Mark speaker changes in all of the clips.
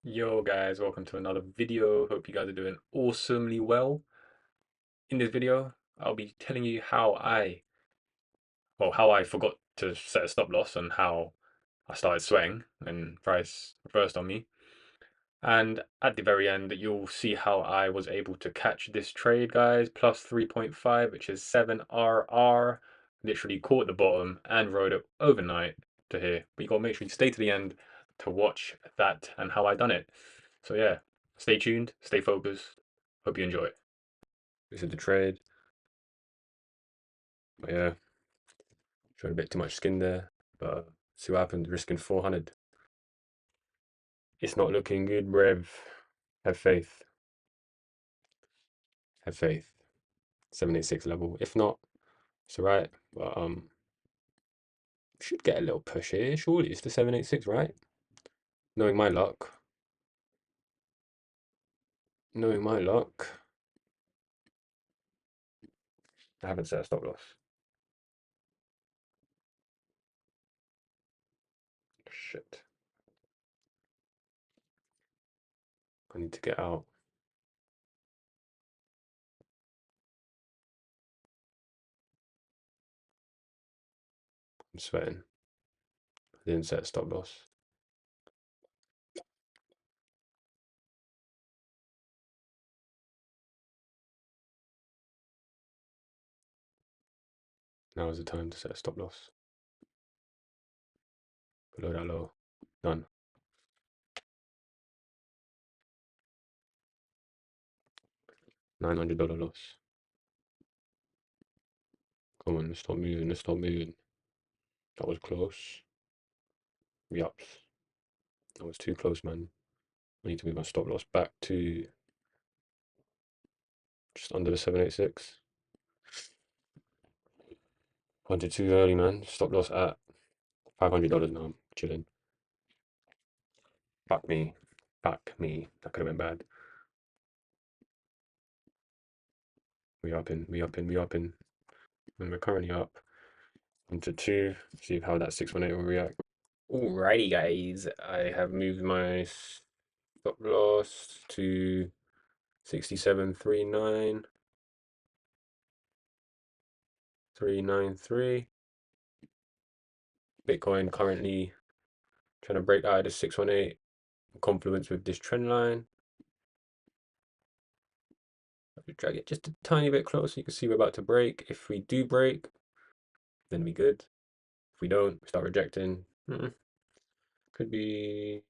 Speaker 1: Yo guys, welcome to another video. Hope you guys are doing awesomely well. In this video, I'll be telling you how I forgot to set a stop loss and how I started sweating and price reversed on me. And at the very end, you'll see how I was able to catch this trade, guys, plus 3.5, which is 7RR. Literally caught the bottom and rode it overnight to here. But you gotta make sure you stay to the end to watch that and how I done it. So yeah, stay tuned, stay focused. Hope you enjoy it. This is the trade. But yeah, showed a bit too much skin there. But see what happens, risking 400. It's not looking good, Brev. Have faith. Have faith. 786 level. If not, it's alright. But should get a little push here. Surely it's the 786, right? Knowing my luck. Knowing my luck. I haven't set a stop loss. Shit. I need to get out. I'm sweating. I didn't set a stop loss. Now is the time to set a stop loss. Below that low. Done. $900 loss. Come on, let's stop moving, let's stop moving. That was close. Yups. That was too close, man. I need to move my stop loss back to just under the 786. Wanted too early, man. Stop loss at $500 now. I'm chilling. Fuck me. Fuck me. That could have been bad. We up in, we up in, we up in. And we're currently up into two. See how that 618 will react. Alrighty, guys. I have moved my stop loss to 67.39. 393. Bitcoin currently trying to break out of the 618 confluence with this trend line. Drag it just a tiny bit closer. You can see we're about to break. If we do break, then we good. If we don't, we start rejecting. Could be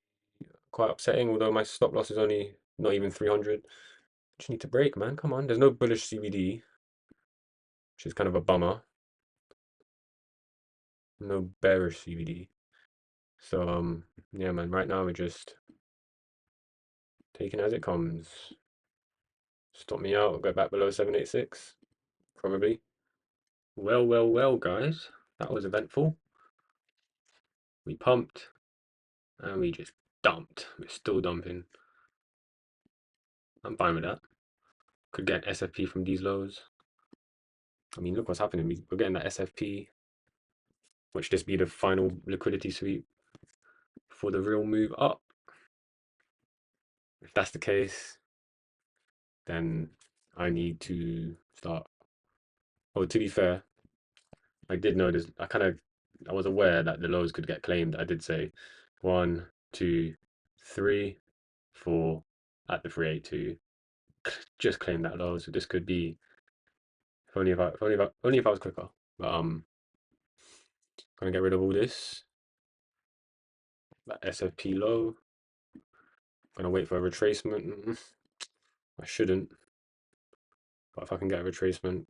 Speaker 1: quite upsetting, although my stop loss is only not even 300. Just need to break, man. Come on. There's no bullish CBD, which is kind of a bummer. No bearish CBD. So, yeah, man, right now we're just taking it as it comes. Stop me out, go back below 786, probably. Well, guys. That was eventful. We pumped and we just dumped. We're still dumping. I'm fine with that. Could get SFP from these lows. I mean, look what's happening. We're getting that SFP. Watch this be the final liquidity sweep for the real move up. If that's the case, then I need to start. Oh, to be fair, I did notice. I was aware that the lows could get claimed. I did say 1, 2, 3, 4 at the 382. Just claim that low. So this could be only if I was quicker. But gonna get rid of all this. That SFP low. Gonna wait for a retracement. I shouldn't. But if I can get a retracement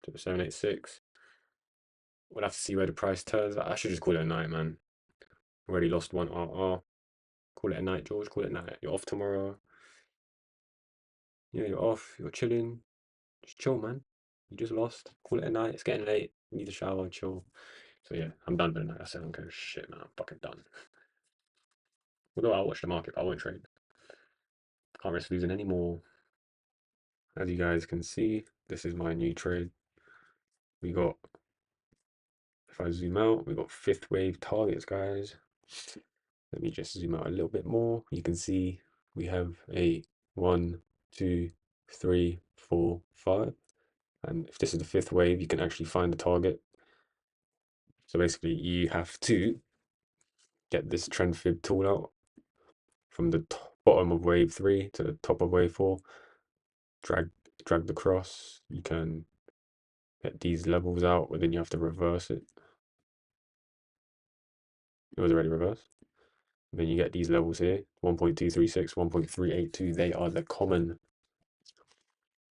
Speaker 1: to the 786, we'll have to see where the price turns. I should just call it a night, man. Already lost one RR. Call it a night, George. Call it a night. You're off tomorrow. Yeah, you're off. You're chilling. Just chill, man. You just lost. Call it a night. It's getting late. You need to shower, chill. So yeah, I'm done for the night. I said, I don't care shit, man. I'm fucking done. Although I'll watch the market, but I won't trade. Can't risk losing anymore. As you guys can see, this is my new trade. We got, if I zoom out, we got fifth wave targets, guys.
Speaker 2: Let me just zoom out a little bit more. You can see we have a 1, 2, 3, 4, 5. And if this is the fifth wave, you can actually find the target. So basically, you have to get this trend fib tool out from the bottom of wave 3 to the top of wave 4. Drag the cross. You can get these levels out, but then you have to reverse it. It was already reversed. Then you get these levels here, 1.236, 1.382. They are the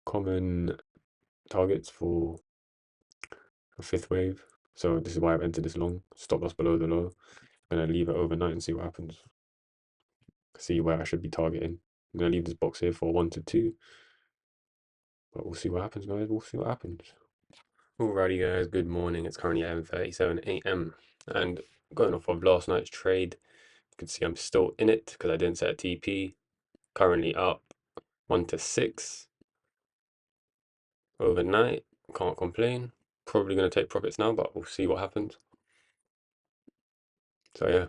Speaker 2: common targets for a fifth wave. So this is why I've entered this long. Stop loss below the low. I'm gonna leave it overnight and see what happens. See where I should be targeting. I'm gonna leave this box here for 1 to 2. But we'll see what happens, guys. We'll see what happens. Alrighty, guys. Good morning. It's currently 11:37 a.m. And going off of last night's trade, you can see I'm still in it because I didn't set a TP. Currently up 1 to 6 overnight. Can't complain. Probably going to take profits now, but we'll see what happens. So yeah,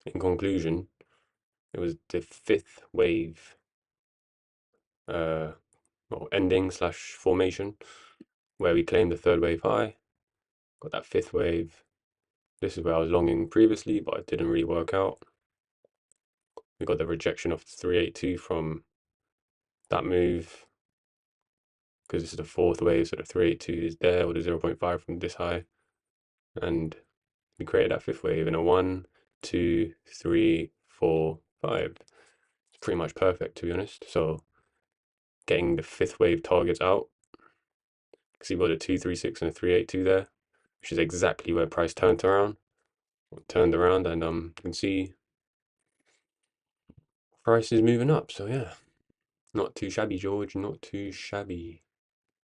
Speaker 2: in conclusion, it was the fifth wave ending slash formation where we claimed the third wave high, got that fifth wave. This is where I was longing previously, but it didn't really work out. We got the rejection of 382 from that move because this is the fourth wave, so the 382 is there, or the 0.5 from this high, and we created that fifth wave in a 1, 2, 3, 4, 5. It's pretty much perfect, to be honest. So getting the fifth wave targets out, because you've got a 236 and a 382 there, which is exactly where price turned around, and you can see price is moving up. So yeah, not too shabby, George, not too shabby.